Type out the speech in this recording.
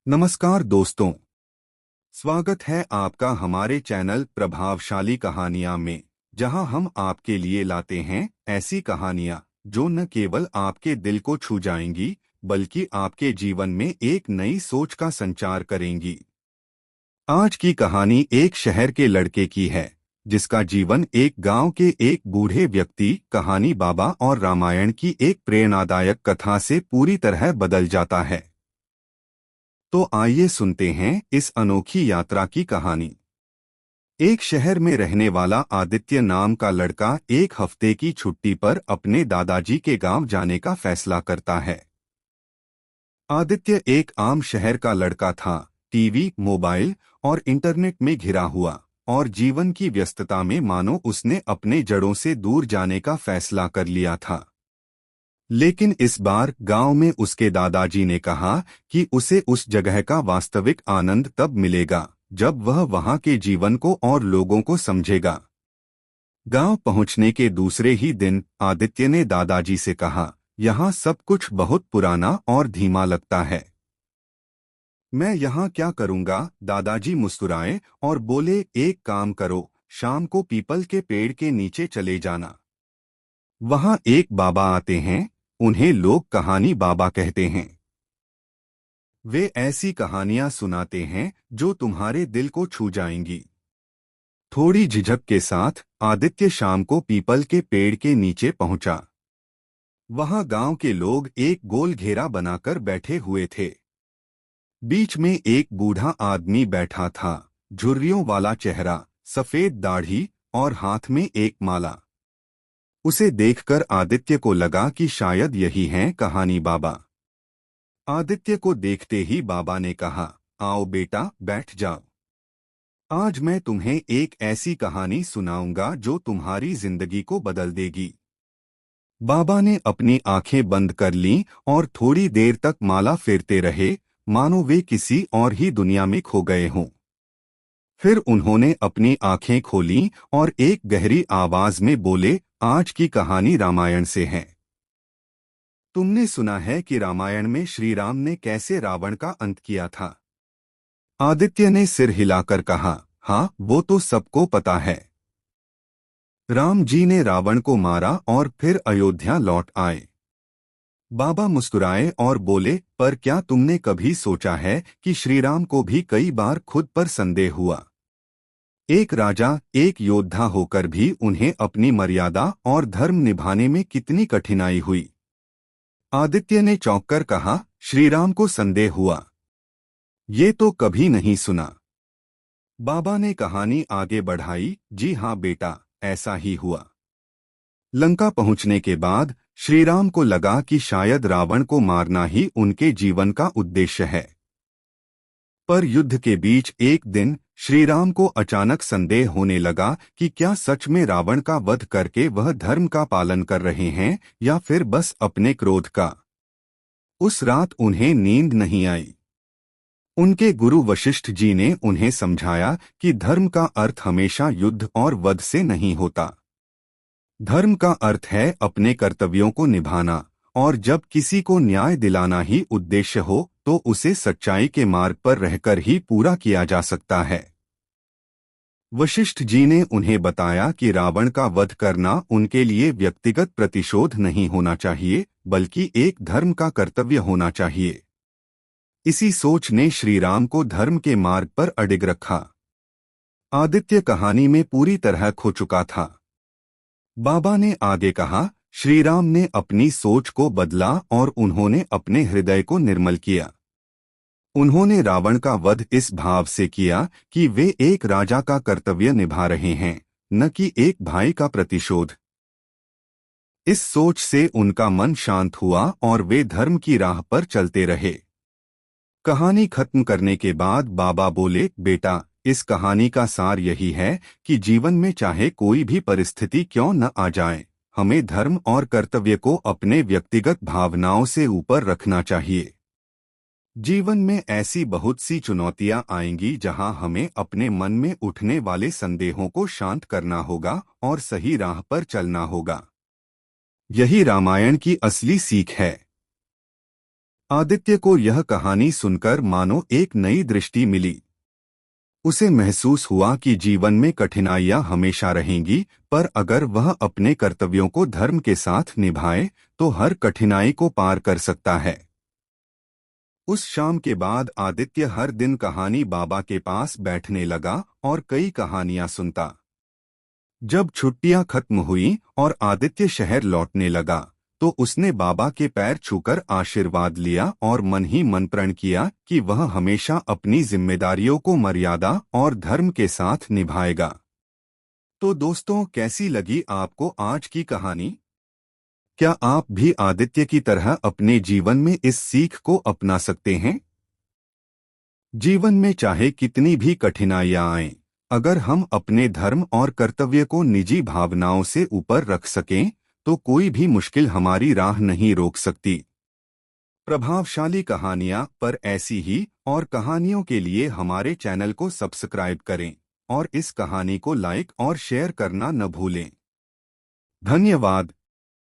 नमस्कार दोस्तों। स्वागत है आपका हमारे चैनल प्रभावशाली कहानियां में, जहां हम आपके लिए लाते हैं ऐसी कहानियां जो न केवल आपके दिल को छू जाएंगी बल्कि आपके जीवन में एक नई सोच का संचार करेंगी। आज की कहानी एक शहर के लड़के की है जिसका जीवन एक गांव के एक बूढ़े व्यक्ति, कहानी बाबा और रामायण की एक प्रेरणादायक कथा से पूरी तरह बदल जाता है। तो आइए सुनते हैं इस अनोखी यात्रा की कहानी। एक शहर में रहने वाला आदित्य नाम का लड़का एक हफ्ते की छुट्टी पर अपने दादाजी के गांव जाने का फैसला करता है। आदित्य एक आम शहर का लड़का था, टीवी, मोबाइल और इंटरनेट में घिरा हुआ, और जीवन की व्यस्तता में मानो उसने अपने जड़ों से दूर जाने का फैसला कर लिया था। लेकिन इस बार गांव में उसके दादाजी ने कहा कि उसे उस जगह का वास्तविक आनंद तब मिलेगा जब वह वहां के जीवन को और लोगों को समझेगा। गांव पहुंचने के दूसरे ही दिन आदित्य ने दादाजी से कहा, यहाँ सब कुछ बहुत पुराना और धीमा लगता है। मैं यहाँ क्या करूँगा? दादाजी मुस्कुराए और बोले, एक काम करो, शाम को पीपल के पेड़ के नीचे चले जाना। वहाँ एक बाबा आते हैं, उन्हें लोग कहानी बाबा कहते हैं। वे ऐसी कहानियां सुनाते हैं जो तुम्हारे दिल को छू जाएंगी। थोड़ी झिझक के साथ आदित्य शाम को पीपल के पेड़ के नीचे पहुंचा। वहां गांव के लोग एक गोल घेरा बनाकर बैठे हुए थे। बीच में एक बूढ़ा आदमी बैठा था, झुर्रियों वाला चेहरा, सफेद दाढ़ी और हाथ में एक माला। उसे देखकर आदित्य को लगा कि शायद यही हैं कहानी बाबा। आदित्य को देखते ही बाबा ने कहा, आओ बेटा, बैठ जाओ। आज मैं तुम्हें एक ऐसी कहानी सुनाऊंगा जो तुम्हारी जिंदगी को बदल देगी। बाबा ने अपनी आंखें बंद कर लीं और थोड़ी देर तक माला फेरते रहे, मानो वे किसी और ही दुनिया में खो गए हों। फिर उन्होंने अपनी आंखें खोलीं और एक गहरी आवाज में बोले, आज की कहानी रामायण से है। तुमने सुना है कि रामायण में श्री राम ने कैसे रावण का अंत किया था? आदित्य ने सिर हिलाकर कहा, हाँ, वो तो सबको पता है। राम जी ने रावण को मारा और फिर अयोध्या लौट आए। बाबा मुस्कुराए और बोले, पर क्या तुमने कभी सोचा है कि श्री राम को भी कई बार खुद पर संदेह हुआ? एक राजा, एक योद्धा होकर भी उन्हें अपनी मर्यादा और धर्म निभाने में कितनी कठिनाई हुई। आदित्य ने चौंक कर कहा, श्री राम को संदेह हुआ? ये तो कभी नहीं सुना। बाबा ने कहानी आगे बढ़ाई, जी हाँ बेटा, ऐसा ही हुआ। लंका पहुंचने के बाद श्री राम को लगा कि शायद रावण को मारना ही उनके जीवन का उद्देश्य है। पर युद्ध के बीच एक दिन श्री राम को अचानक संदेह होने लगा कि क्या सच में रावण का वध करके वह धर्म का पालन कर रहे हैं या फिर बस अपने क्रोध का। उस रात उन्हें नींद नहीं आई। उनके गुरु वशिष्ठ जी ने उन्हें समझाया कि धर्म का अर्थ हमेशा युद्ध और वध से नहीं होता। धर्म का अर्थ है अपने कर्तव्यों को निभाना, और जब किसी को न्याय दिलाना ही उद्देश्य हो तो उसे सच्चाई के मार्ग पर रहकर ही पूरा किया जा सकता है। वशिष्ठ जी ने उन्हें बताया कि रावण का वध करना उनके लिए व्यक्तिगत प्रतिशोध नहीं होना चाहिए, बल्कि एक धर्म का कर्तव्य होना चाहिए। इसी सोच ने श्री राम को धर्म के मार्ग पर अडिग रखा। आदित्य कहानी में पूरी तरह खो चुका था। बाबा ने आगे कहा, श्री राम ने अपनी सोच को बदला और उन्होंने अपने हृदय को निर्मल किया। उन्होंने रावण का वध इस भाव से किया कि वे एक राजा का कर्तव्य निभा रहे हैं, न कि एक भाई का प्रतिशोध। इस सोच से उनका मन शांत हुआ और वे धर्म की राह पर चलते रहे। कहानी खत्म करने के बाद बाबा बोले, बेटा, इस कहानी का सार यही है कि जीवन में चाहे कोई भी परिस्थिति क्यों न आ जाए, हमें धर्म और कर्तव्य को अपने व्यक्तिगत भावनाओं से ऊपर रखना चाहिए। जीवन में ऐसी बहुत सी चुनौतियां आएंगी जहां हमें अपने मन में उठने वाले संदेहों को शांत करना होगा और सही राह पर चलना होगा। यही रामायण की असली सीख है। आदित्य को यह कहानी सुनकर मानो एक नई दृष्टि मिली। उसे महसूस हुआ कि जीवन में कठिनाइयां हमेशा रहेंगी, पर अगर वह अपने कर्तव्यों को धर्म के साथ निभाए तो हर कठिनाई को पार कर सकता है। उस शाम के बाद आदित्य हर दिन कहानी बाबा के पास बैठने लगा और कई कहानियां सुनता। जब छुट्टियां खत्म हुई और आदित्य शहर लौटने लगा, तो उसने बाबा के पैर छूकर आशीर्वाद लिया और मन ही मन प्रण किया कि वह हमेशा अपनी जिम्मेदारियों को मर्यादा और धर्म के साथ निभाएगा। तो दोस्तों, कैसी लगी आपको आज की कहानी? क्या आप भी आदित्य की तरह अपने जीवन में इस सीख को अपना सकते हैं? जीवन में चाहे कितनी भी कठिनाइयां आएं, अगर हम अपने धर्म और कर्तव्य को निजी भावनाओं से ऊपर रख सकें, तो कोई भी मुश्किल हमारी राह नहीं रोक सकती। प्रभावशाली कहानियां पर ऐसी ही और कहानियों के लिए हमारे चैनल को सब्सक्राइब करें और इस कहानी को लाइक और शेयर करना न भूलें। धन्यवाद।